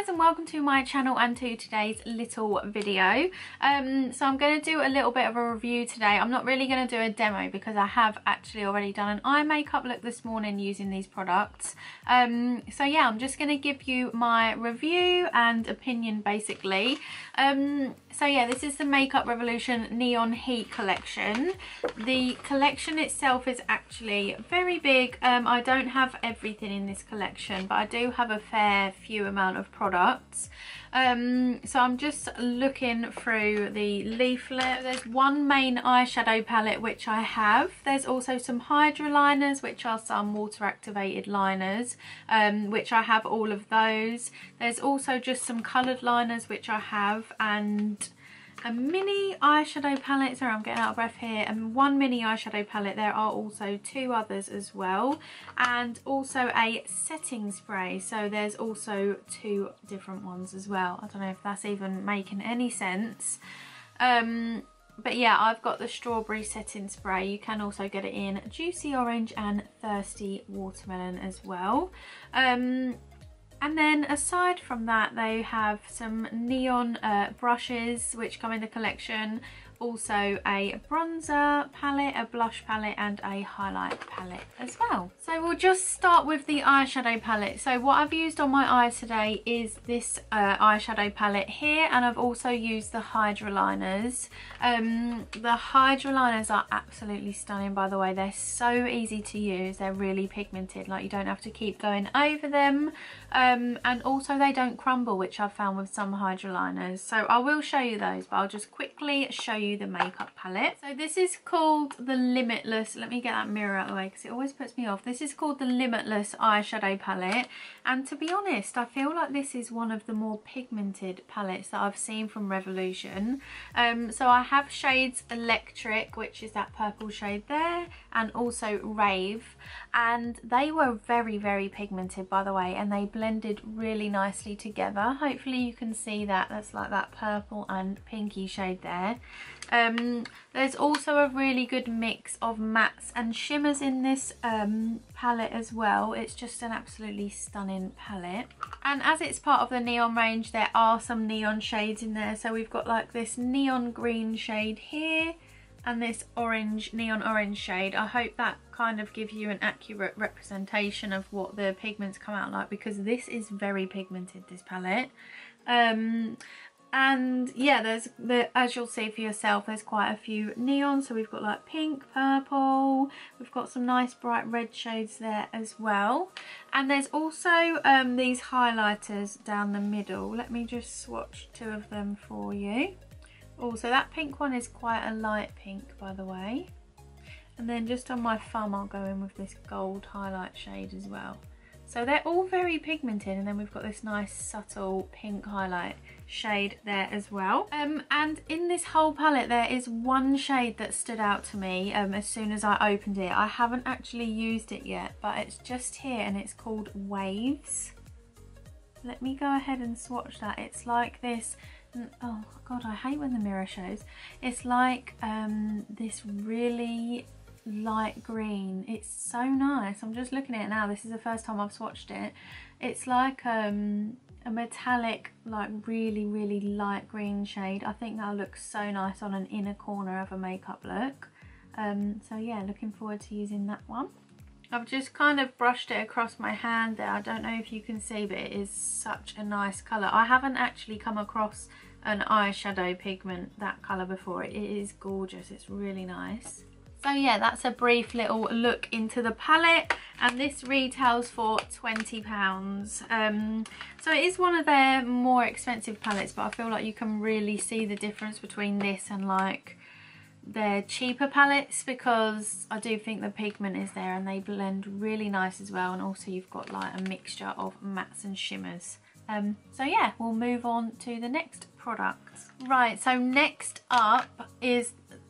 guys, and welcome to my channel and to today's little video. So I'm going to do a little bit of a review today. I'm not really going to do a demo because I have actually already done an eye makeup look this morning using these products. So yeah, I'm just going to give you my review and opinion basically. So yeah, this is the Makeup Revolution Neon Heat collection. The collection itself is actually very big. I don't have everything in this collection, but I do have a fair few amount of products. So I'm just looking through the leaflet. There's one main eyeshadow palette which I have. There's also some Hydra Liners, which are some water activated liners, which I have all of those. There's also just some coloured liners which I have, and a mini eyeshadow palette. Sorry, I'm getting out of breath here. And one mini eyeshadow palette. There are also two others as well, and also a setting spray. So there's also two different ones as well. I don't know if that's even making any sense. But yeah, I've got the strawberry setting spray. You can also get it in juicy orange and thirsty watermelon as well. And then aside from that, they have some neon brushes which come in the collection. Also a bronzer palette, a blush palette and a highlight palette as well. So we'll just start with the eyeshadow palette. So what I've used on my eyes today is this eyeshadow palette here, and I've also used the Hydra Liners. The Hydra Liners are absolutely stunning, by the way. They're so easy to use. They're really pigmented, like you don't have to keep going over them. And also they don't crumble, which I've found with some Hydra Liners. So I will show you those, but I'll just quickly show you the makeup palette. So this is called the Limitless. Let me get that mirror out of the way because it always puts me off. This is called the Limitless eyeshadow palette, and to be honest, I feel like this is one of the more pigmented palettes that I've seen from Revolution. So I have shades Electric, which is that purple shade there, and also Rave, and they were very pigmented, by the way, and they blended really nicely together. Hopefully you can see that. That's like that purple and pinky shade there. There's also a really good mix of mattes and shimmers in this palette as well. It's just an absolutely stunning palette, and as it's part of the neon range, there are some neon shades in there. So we've got like this neon green shade here and this orange, neon orange shade. I hope that kind of gives you an accurate representation of what the pigments come out like, because this is very pigmented, this palette. And yeah, there's as you'll see for yourself, there's quite a few neons. So we've got like pink, purple, we've got some nice bright red shades there as well. And there's also these highlighters down the middle. Let me just swatch two of them for you. Also, that pink one is quite a light pink, by the way. And then just on my thumb, I'll go in with this gold highlight shade as well. So they're all very pigmented, and then we've got this nice subtle pink highlight shade there as well. And in this whole palette, there is one shade that stood out to me as soon as I opened it. I haven't actually used it yet, but it's just here, and it's called Waves. Let me go ahead and swatch that. It's like this. Oh god, I hate when the mirror shows. It's like this really light green. It's so nice. I'm just looking at it now. This is the first time I've swatched it. It's like a metallic, like really light green shade. I think that'll look so nice on an inner corner of a makeup look. So yeah, looking forward to using that one. I've just kind of brushed it across my hand there. I don't know if you can see, but it is such a nice colour. I haven't actually come across an eyeshadow pigment that colour before. It is gorgeous. It's really nice. So yeah, that's a brief little look into the palette, and this retails for £20. So it is one of their more expensive palettes, but I feel like you can really see the difference between this and like their cheaper palettes, because I do think the pigment is there and they blend really nice as well, and also you've got like a mixture of mattes and shimmers. So yeah, we'll move on to the next products. Right, so next up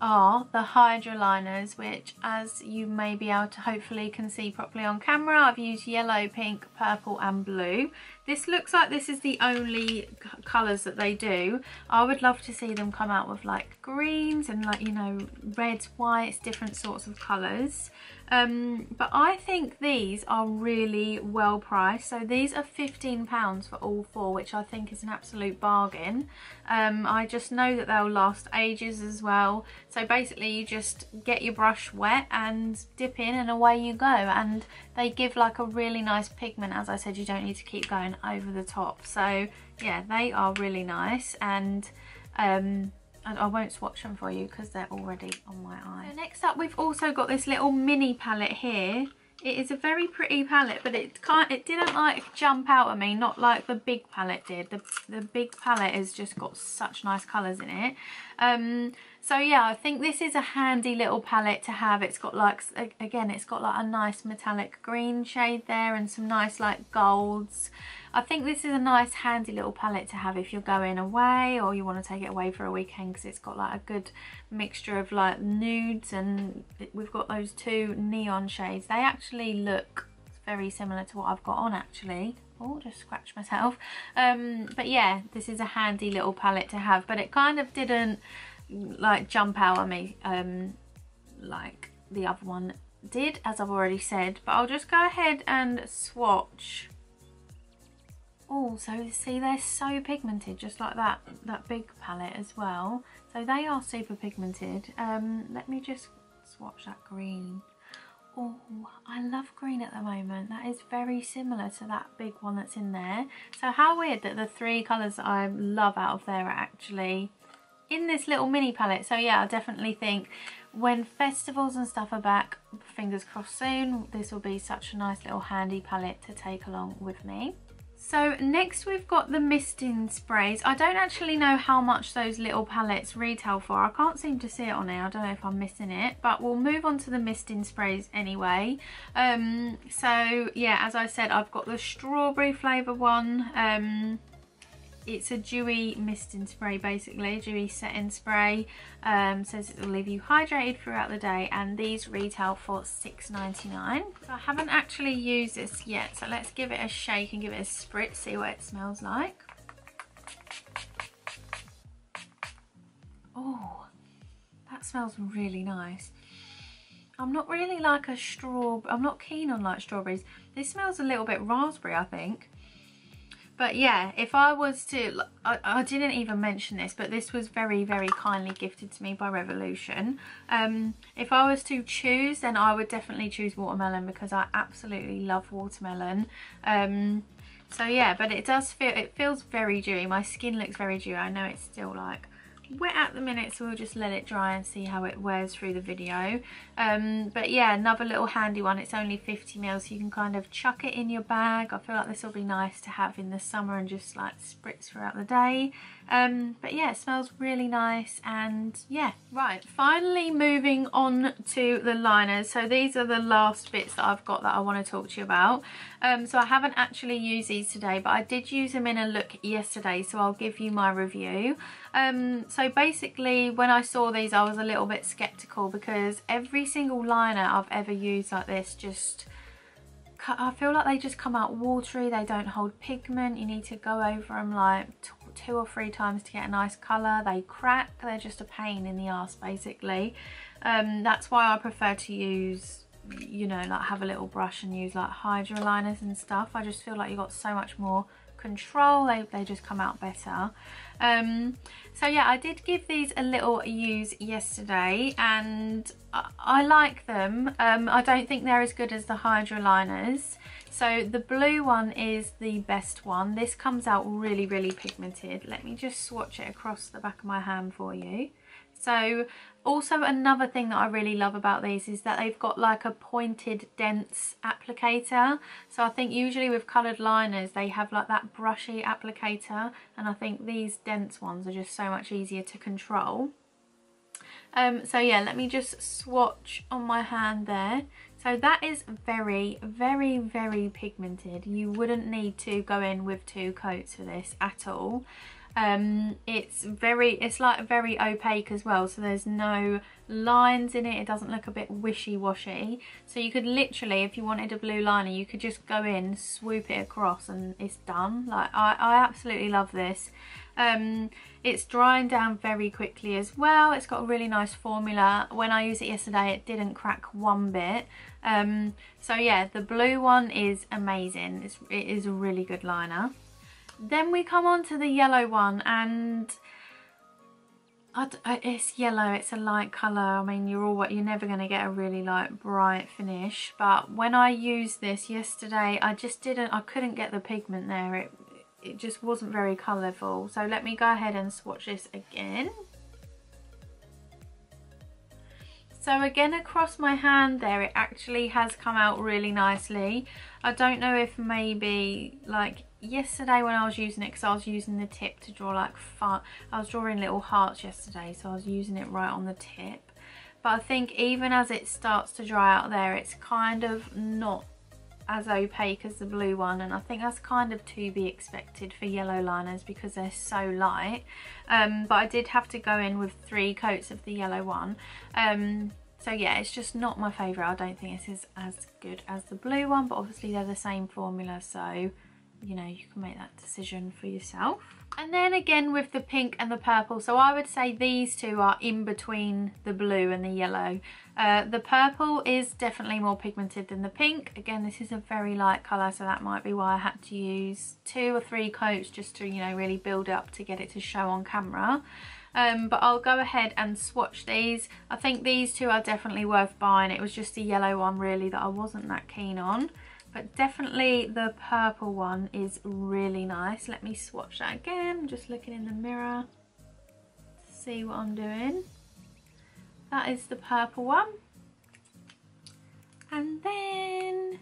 are the Hydra Liners, which, as you may be able to hopefully can see properly on camera, I've used yellow, pink, purple and blue. This looks like this is the only colours that they do. I would love to see them come out with like greens and like, you know, reds, whites, different sorts of colours. But I think these are really well priced. So these are £15 for all 4, which I think is an absolute bargain. I just know that they'll last ages as well. So basically you just get your brush wet and dip in and away you go, and they give like a really nice pigment. As I said, you don't need to keep going over the top. So yeah, they are really nice, and I won't swatch them for you because they're already on my eye. So next up, we've also got this little mini palette here. It is a very pretty palette, but it didn't like jump out at me, not like the big palette did. The big palette has just got such nice colours in it. So yeah, I think this is a handy little palette to have. It's got like, again, it's got like a nice metallic green shade there and some nice like golds. I think this is a nice handy little palette to have if you're going away or you want to take it away for a weekend, because it's got like a good mixture of like nudes, and we've got those 2 neon shades. They actually look very similar to what I've got on actually. Oh, just scratched myself. But yeah, this is a handy little palette to have, but it kind of didn't like jump out at me like the other one did, as I've already said. But I'll just go ahead and swatch. Oh, so see, they're so pigmented, just like that big palette as well. So they are super pigmented. Let me just swatch that green. Oh, I love green at the moment. That is very similar to that big one that's in there. So how weird that the 3 colours that I love out of there are actually in this little mini palette. So yeah, I definitely think when festivals and stuff are back, fingers crossed soon, this will be such a nice little handy palette to take along with me. So next we've got the misting sprays. I don't actually know how much those little palettes retail for. I can't seem to see it on here. I don't know if I'm missing it, but we'll move on to the misting sprays anyway. So yeah, as I said, I've got the strawberry flavour one. It's a dewy misting spray, basically, dewy setting spray. Says it will leave you hydrated throughout the day, and these retail for £6.99. So I haven't actually used this yet, so let's give it a shake and give it a spritz, see what it smells like. Oh, that smells really nice. I'm not really like I'm not keen on like strawberries. This smells a little bit raspberry, I think. But yeah, if I was to, I didn't even mention this, but this was very, very kindly gifted to me by Revolution. If I was to choose, then I would definitely choose watermelon, because I absolutely love watermelon. So yeah, but it feels very dewy. My skin looks very dewy. I know it's still like wet at the minute, so we'll just let it dry and see how it wears through the video. But yeah, another little handy one. It's only 50ml, so you can kind of chuck it in your bag. I feel like this will be nice to have in the summer and just like spritz throughout the day. But yeah, it smells really nice. And yeah, right, finally moving on to the liners. So these are the last bits that I've got that I want to talk to you about. So I haven't actually used these today, but I did use them in a look yesterday, so I'll give you my review. So basically, when I saw these, I was a little bit skeptical, because every single liner I've ever used like this I feel like they just come out watery. They don't hold pigment. You need to go over them like 2 or 3 times to get a nice colour. They crack. They're just a pain in the arse, basically. That's why I prefer to use, you know, like have a little brush and use like Hydra Liners and stuff. I just feel like you've got so much more control. They just come out better. So yeah, I did give these a little use yesterday, and I like them. I don't think they're as good as the Hydra Liners. So the blue one is the best one. This comes out really, really pigmented. Let me just swatch it across the back of my hand for you. So also another thing that I really love about these is that they've got like a pointed dense applicator. So I think usually with coloured liners they have like that brushy applicator, and I think these dense ones are just so much easier to control. So yeah, let me just swatch on my hand there. So that is very, very, very pigmented. You wouldn't need to go in with 2 coats for this at all. It's like very opaque as well, so there's no lines in it. It doesn't look a bit wishy-washy, so you could literally, if you wanted a blue liner, you could just go in, swoop it across, and it's done. Like, I absolutely love this. It's drying down very quickly as well. It's got a really nice formula. When I used it yesterday, it didn't crack one bit. So yeah, the blue one is amazing. It is a really good liner. Then we come on to the yellow one, and it's yellow, it's a light colour. I mean, you're never going to get a really like bright finish, but when I used this yesterday, I couldn't get the pigment there. It just wasn't very colourful. So let me go ahead and swatch this again. So again, across my hand there, it actually has come out really nicely. I don't know if maybe like yesterday when I was using it, because I was using the tip to draw like I was drawing little hearts yesterday, so I was using it right on the tip. But I think even as it starts to dry out there, it's kind of not as opaque as the blue one, and I think that's kind of to be expected for yellow liners because they're so light. But I did have to go in with 3 coats of the yellow one. So yeah, it's just not my favourite. I don't think this is as good as the blue one, but obviously they're the same formula, so you know, you can make that decision for yourself. And then again with the pink and the purple, so I would say these two are in between the blue and the yellow. The purple is definitely more pigmented than the pink. Again, this is a very light colour, so that might be why I had to use 2 or 3 coats just to, you know, really build up to get it to show on camera. But I'll go ahead and swatch these. I think these two are definitely worth buying. It was just the yellow one really that I wasn't that keen on. But definitely the purple one is really nice. Let me swatch that again. Just looking in the mirror to see what I'm doing. That is the purple one. And then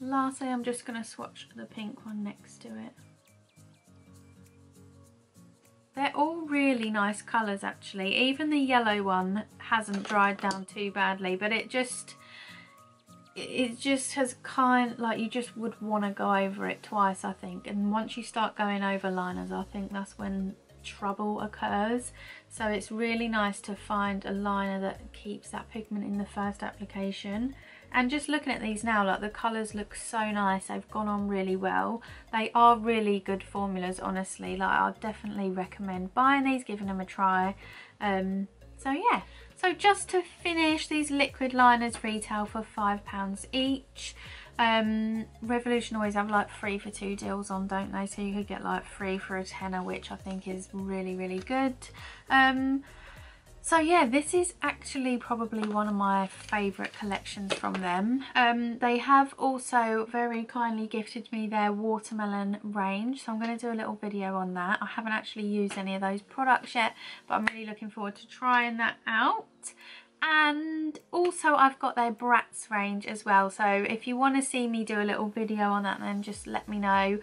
lastly, I'm just going to swatch the pink one next to it. They're all really nice colours actually. Even the yellow one hasn't dried down too badly, but it just has kind, like, you just would want to go over it twice, I think. And once you start going over liners, I think that's when trouble occurs. So it's really nice to find a liner that keeps that pigment in the first application. And just looking at these now, like, the colours look so nice. They've gone on really well. They are really good formulas, honestly. Like, I'd definitely recommend buying these, giving them a try. So yeah. So just to finish, these liquid liners retail for £5 each. Revolution always have like 3 for 2 deals on, don't they? So you could get like 3 for a tenner, which I think is really, really good. So yeah, this is actually probably one of my favourite collections from them. They have also very kindly gifted me their watermelon range, so I'm going to do a little video on that. I haven't actually used any of those products yet, but I'm really looking forward to trying that out. And also I've got their Bratz range as well, so if you want to see me do a little video on that, then just let me know.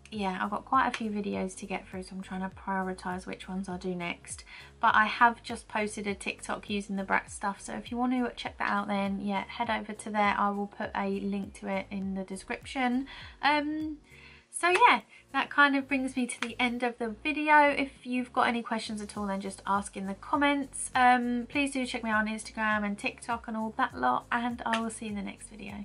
Yeah, I've got quite a few videos to get through, so I'm trying to prioritise which ones I'll do next. But I have just posted a TikTok using the Bratz stuff, so if you want to check that out, then yeah, head over to there. I will put a link to it in the description. So yeah, that kind of brings me to the end of the video. If you've got any questions at all, then just ask in the comments. Please do check me out on Instagram and TikTok and all that lot, and I will see you in the next video.